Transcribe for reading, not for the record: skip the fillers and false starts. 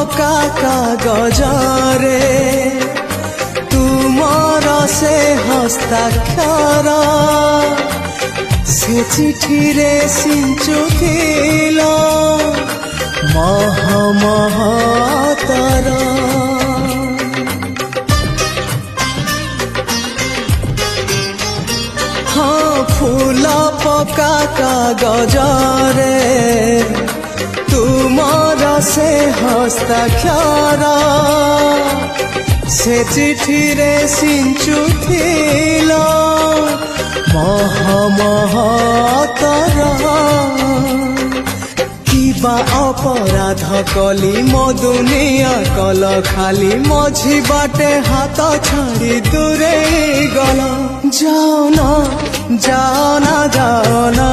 पका कागजरे तुमर से हस्ताक्षर से चिठी रे सिंचुथिल मह महतर हाँ फूल पका कागजरे तुमर से हस्ताक्षर से चिठी रे सिंचुथिल मह महतर किबा अपराध कली मो दुनिया कल खाली मझी बाटे हाथ छाड़ी दूरे गल जाओ ना जाओ ना जाओ ना।